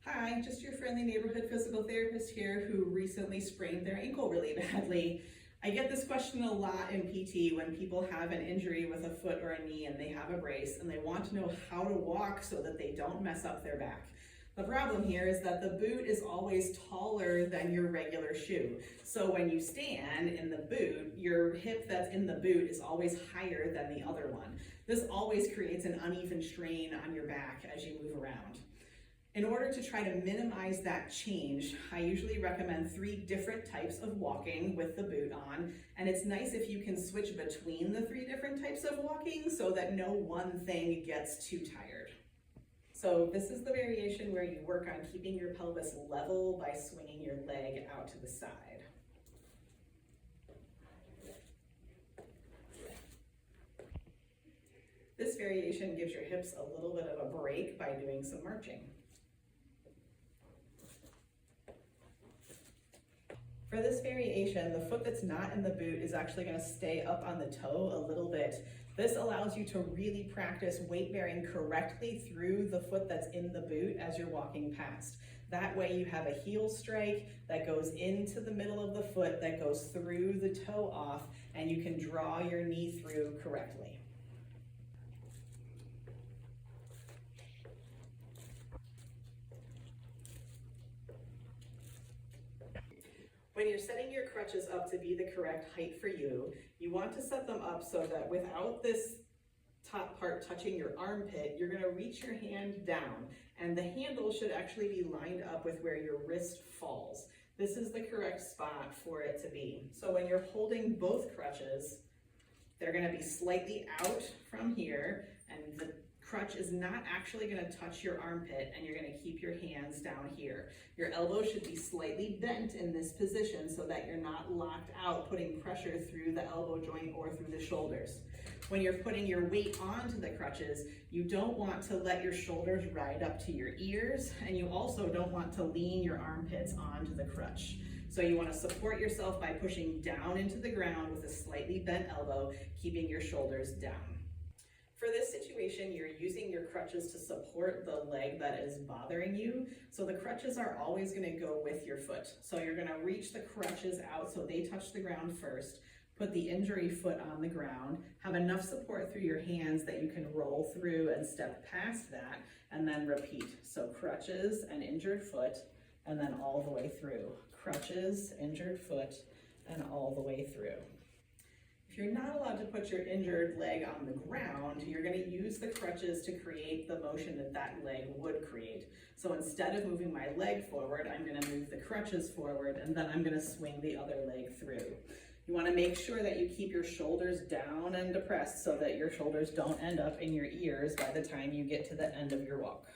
Hi, just your friendly neighborhood physical therapist here who recently sprained their ankle really badly. I get this question a lot in PT when people have an injury with a foot or a knee and they have a brace and they want to know how to walk so that they don't mess up their back. The problem here is that the boot is always taller than your regular shoe. So when you stand in the boot, your hip that's in the boot is always higher than the other one. This always creates an uneven strain on your back as you move around. In order to try to minimize that change, I usually recommend 3 different types of walking with the boot on, and it's nice if you can switch between the 3 different types of walking so that no one thing gets too tired. So this is the variation where you work on keeping your pelvis level by swinging your leg out to the side. This variation gives your hips a little bit of a break by doing some marching. For this variation, the foot that's not in the boot is actually going to stay up on the toe a little bit. This allows you to really practice weight bearing correctly through the foot that's in the boot as you're walking past. That way you have a heel strike that goes into the middle of the foot that goes through the toe off, and you can draw your knee through correctly. When you're setting your crutches up to be the correct height for you, you want to set them up so that without this top part touching your armpit, you're going to reach your hand down, and the handle should actually be lined up with where your wrist falls. This is the correct spot for it to be. So when you're holding both crutches, they're going to be slightly out from here, and the crutch is not actually going to touch your armpit, and you're going to keep your hands down here. Your elbow should be slightly bent in this position so that you're not locked out, putting pressure through the elbow joint or through the shoulders. When you're putting your weight onto the crutches, you don't want to let your shoulders ride up to your ears, and you also don't want to lean your armpits onto the crutch. So you want to support yourself by pushing down into the ground with a slightly bent elbow, keeping your shoulders down. For this situation, you're using your crutches to support the leg that is bothering you. So the crutches are always going to go with your foot. So you're going to reach the crutches out so they touch the ground first, put the injury foot on the ground, have enough support through your hands that you can roll through and step past that, and then repeat. So crutches and injured foot, and then all the way through. Crutches, injured foot, and all the way through. If you're not allowed to put your injured leg on the ground, you're going to use the crutches to create the motion that that leg would create. So instead of moving my leg forward, I'm going to move the crutches forward, and then I'm going to swing the other leg through. You want to make sure that you keep your shoulders down and depressed so that your shoulders don't end up in your ears by the time you get to the end of your walk.